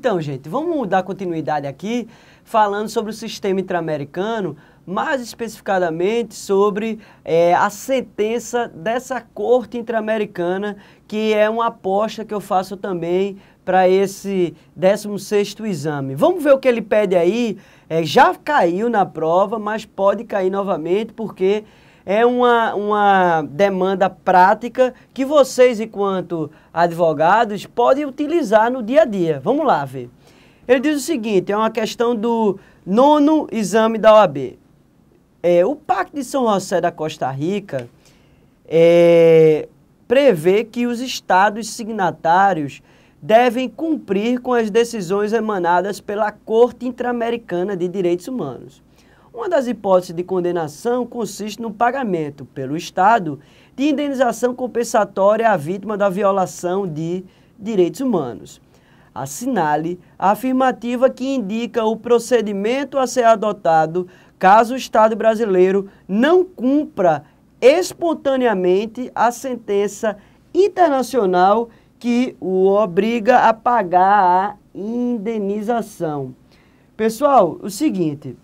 Então, gente, vamos dar continuidade aqui, falando sobre o sistema interamericano, mais especificadamente sobre a sentença dessa Corte Interamericana, que é uma aposta que eu faço também para esse 16º exame. Vamos ver o que ele pede aí. Já caiu na prova, mas pode cair novamente, porque é uma demanda prática que vocês, enquanto advogados, podem utilizar no dia a dia. Vamos lá ver. Ele diz o seguinte, é uma questão do 9º exame da OAB. O Pacto de São José da Costa Rica prevê que os estados signatários devem cumprir com as decisões emanadas pela Corte Interamericana de Direitos Humanos. Uma das hipóteses de condenação consiste no pagamento pelo Estado de indenização compensatória à vítima da violação de direitos humanos. Assinale a afirmativa que indica o procedimento a ser adotado caso o Estado brasileiro não cumpra espontaneamente a sentença internacional que o obriga a pagar a indenização. Pessoal, o seguinte,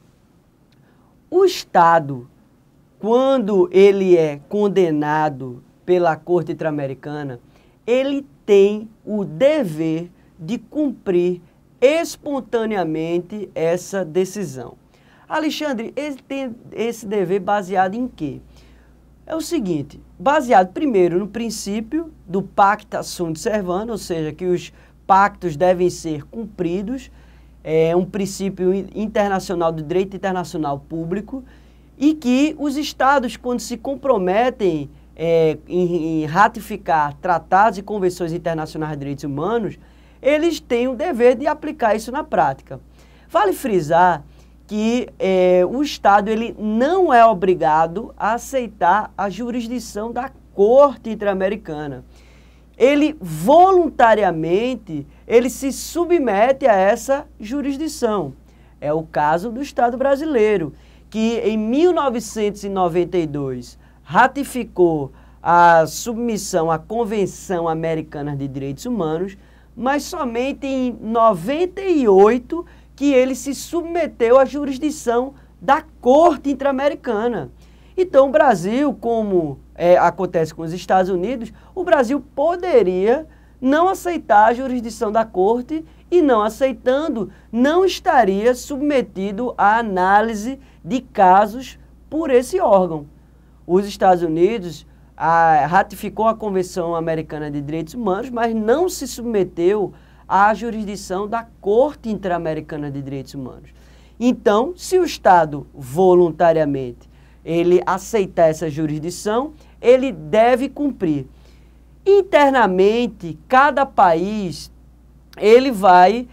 o Estado, quando ele é condenado pela Corte Interamericana, ele tem o dever de cumprir espontaneamente essa decisão. Alexandre, ele tem esse dever baseado em quê? É o seguinte, baseado primeiro no princípio do pacta sunt servanda, ou seja, que os pactos devem ser cumpridos, é um princípio internacional do direito internacional público, e que os estados, quando se comprometem em ratificar tratados e convenções internacionais de direitos humanos, eles têm o dever de aplicar isso na prática. Vale frisar que o Estado ele não é obrigado a aceitar a jurisdição da Corte Interamericana. Ele voluntariamente ele se submete a essa jurisdição. É o caso do Estado brasileiro, que em 1992 ratificou a submissão à Convenção Americana de Direitos Humanos, mas somente em 98 que ele se submeteu à jurisdição da Corte Interamericana. Então o Brasil, como acontece com os Estados Unidos, o Brasil poderia não aceitar a jurisdição da Corte e, não aceitando, não estaria submetido à análise de casos por esse órgão. Os Estados Unidos ratificou a Convenção Americana de Direitos Humanos, mas não se submeteu à jurisdição da Corte Interamericana de Direitos Humanos. Então, se o Estado voluntariamente ele aceitar essa jurisdição, ele deve cumprir. Internamente, cada país ele vai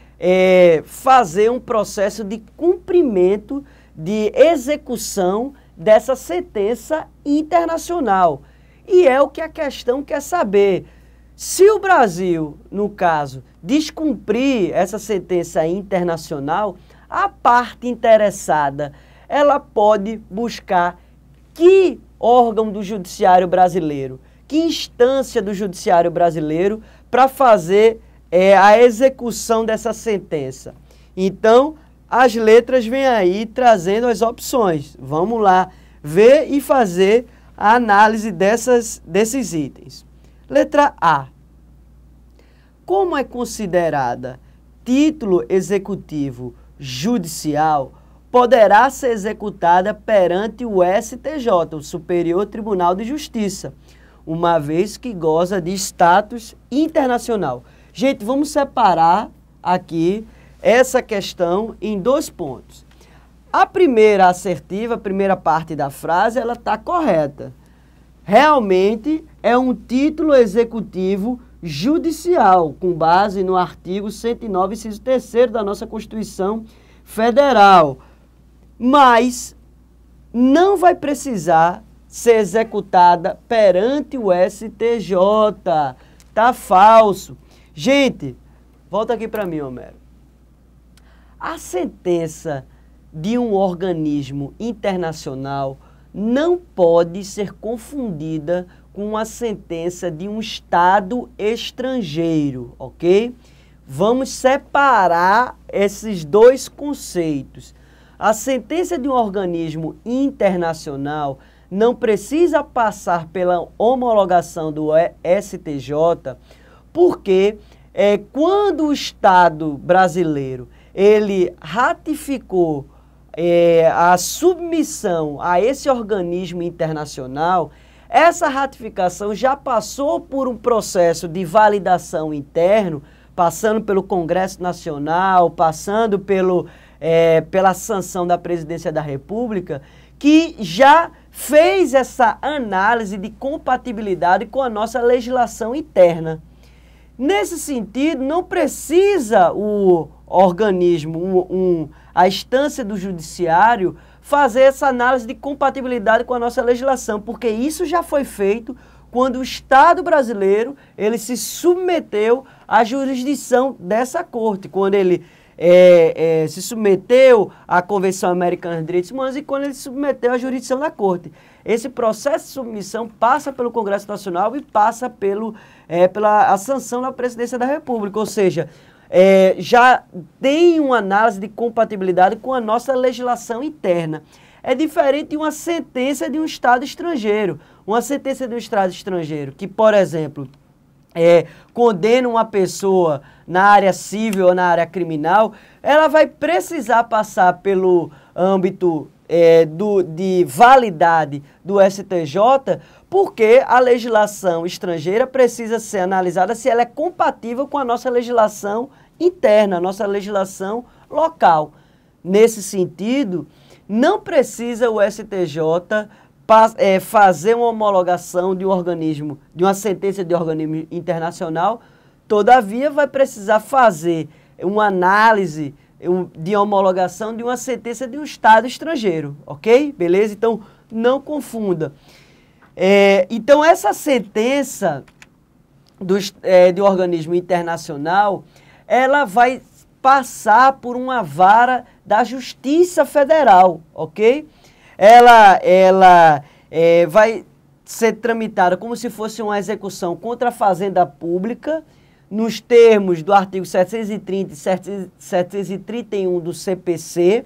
fazer um processo de cumprimento, de execução dessa sentença internacional. E é o que a questão quer saber. Se o Brasil, no caso, descumprir essa sentença internacional, a parte interessada, ela pode buscar que órgão do judiciário brasileiro, que instância do judiciário brasileiro para fazer a execução dessa sentença. Então, as letras vêm aí trazendo as opções. Vamos lá ver e fazer a análise desses itens. Letra A. Como é considerada título executivo judicial, poderá ser executada perante o STJ, o Superior Tribunal de Justiça, uma vez que goza de status internacional. Gente, vamos separar aqui essa questão em dois pontos. A primeira assertiva, a primeira parte da frase, ela está correta. Realmente é um título executivo judicial, com base no artigo 109, inciso 3º da nossa Constituição Federal. Mas não vai precisar ser executada perante o STJ. Tá falso. Gente, volta aqui para mim, Homero. A sentença de um organismo internacional não pode ser confundida com a sentença de um Estado estrangeiro, ok? vamos separar esses dois conceitos. A sentença de um organismo internacional não precisa passar pela homologação do STJ, porque quando o Estado brasileiro ele ratificou a submissão a esse organismo internacional, essa ratificação já passou por um processo de validação interno, passando pelo Congresso Nacional, passando pela sanção da Presidência da República, que já fez essa análise de compatibilidade com a nossa legislação interna. Nesse sentido, não precisa o organismo, a instância do judiciário, fazer essa análise de compatibilidade com a nossa legislação, porque isso já foi feito quando o Estado brasileiro ele se submeteu à jurisdição dessa corte, quando ele se submeteu à Convenção Americana dos Direitos Humanos e quando ele se submeteu à jurisdição da corte. Esse processo de submissão passa pelo Congresso Nacional e passa pela sanção da Presidência da República, ou seja, já tem uma análise de compatibilidade com a nossa legislação interna. É diferente de uma sentença de um Estado estrangeiro. Uma sentença de um Estado estrangeiro que, por exemplo, condena uma pessoa na área civil ou na área criminal, ela vai precisar passar pelo âmbito de validade do STJ, porque a legislação estrangeira precisa ser analisada se ela é compatível com a nossa legislação interna, a nossa legislação local. Nesse sentido, não precisa o STJ fazer uma homologação de um organismo, de uma sentença de organismo internacional, todavia vai precisar fazer uma análise de homologação de uma sentença de um Estado estrangeiro, ok? Beleza? Então, não confunda. Então, essa sentença de um organismo internacional, ela vai passar por uma vara da Justiça Federal, ok? Ela vai ser tramitada como se fosse uma execução contra a Fazenda Pública, nos termos do artigo 730 e 731 do CPC,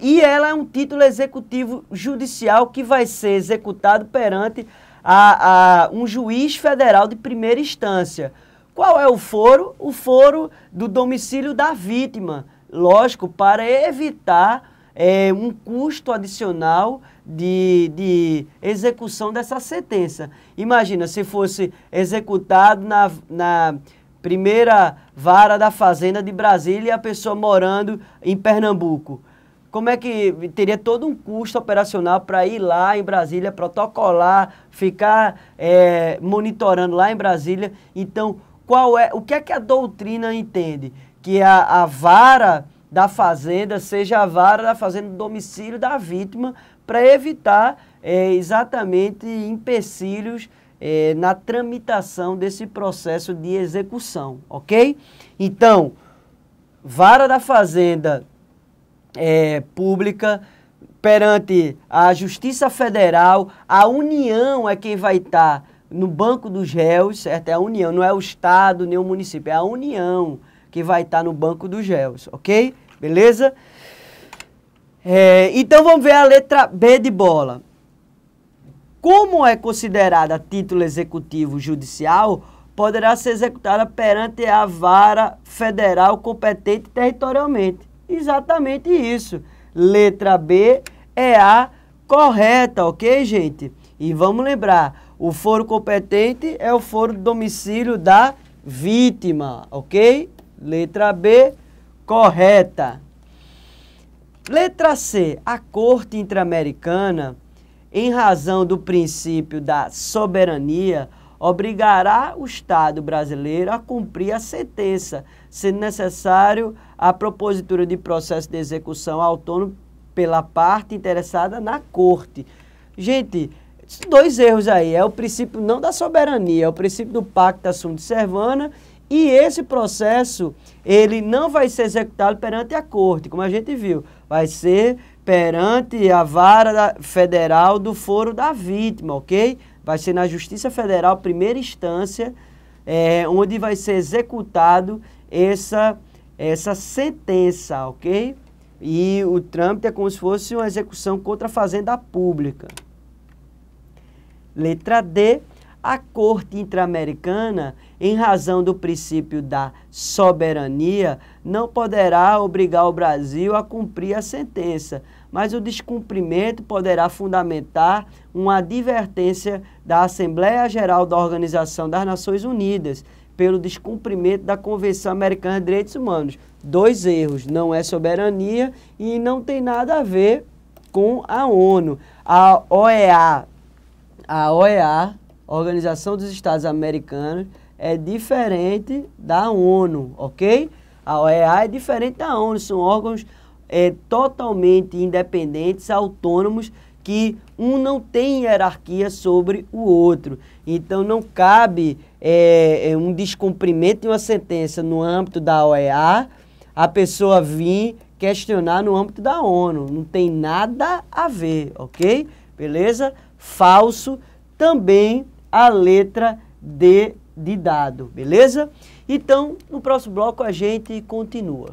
e ela é um título executivo judicial que vai ser executado perante um juiz federal de primeira instância. Qual é o foro? O foro do domicílio da vítima, lógico, para evitar um custo adicional de execução dessa sentença. Imagina se fosse executado na primeira vara da Fazenda de Brasília e a pessoa morando em Pernambuco. Como é que teria todo um custo operacional para ir lá em Brasília, protocolar, ficar monitorando lá em Brasília? Então, o que é que a doutrina entende? Que a vara da Fazenda seja a vara da Fazenda do domicílio da vítima, para evitar exatamente empecilhos na tramitação desse processo de execução, ok? Então, vara da Fazenda Pública perante a Justiça Federal, a União é quem vai estar no banco dos réus, certo? É a União, não é o Estado nem o município, é a União que vai estar no banco dos réus, ok? Beleza? Então vamos ver a letra B de bola. Como é considerada título executivo judicial, poderá ser executada perante a vara federal competente territorialmente. Exatamente isso. Letra B é a correta, ok, gente? E vamos lembrar, o foro competente é o foro do domicílio da vítima, ok? Letra B, correta. Letra C, a Corte Interamericana, em razão do princípio da soberania, obrigará o Estado brasileiro a cumprir a sentença, sendo necessário a propositura de processo de execução autônomo pela parte interessada na Corte. Gente, dois erros aí, é o princípio não da soberania, é o princípio do pacta sunt servanda, e esse processo, ele não vai ser executado perante a Corte, como a gente viu, vai ser perante a vara federal do foro da vítima, ok? Vai ser na Justiça Federal, primeira instância, onde vai ser executado essa sentença, ok? E o trâmite é como se fosse uma execução contra a fazenda pública. Letra D. A Corte Interamericana, em razão do princípio da soberania, não poderá obrigar o Brasil a cumprir a sentença, mas o descumprimento poderá fundamentar uma advertência da Assembleia Geral da Organização das Nações Unidas pelo descumprimento da Convenção Americana de Direitos Humanos. 2 erros, não é soberania e não tem nada a ver com a ONU. A OEA, Organização dos Estados Americanos, é diferente da ONU, ok? A OEA é diferente da ONU, são órgãos totalmente independentes, autônomos, que um não tem hierarquia sobre o outro. Então não cabe um descumprimento de uma sentença no âmbito da OEA, a pessoa vir questionar no âmbito da ONU. Não tem nada a ver, ok? Beleza? Falso. Também a letra D de dado, beleza? Então, no próximo bloco a gente continua.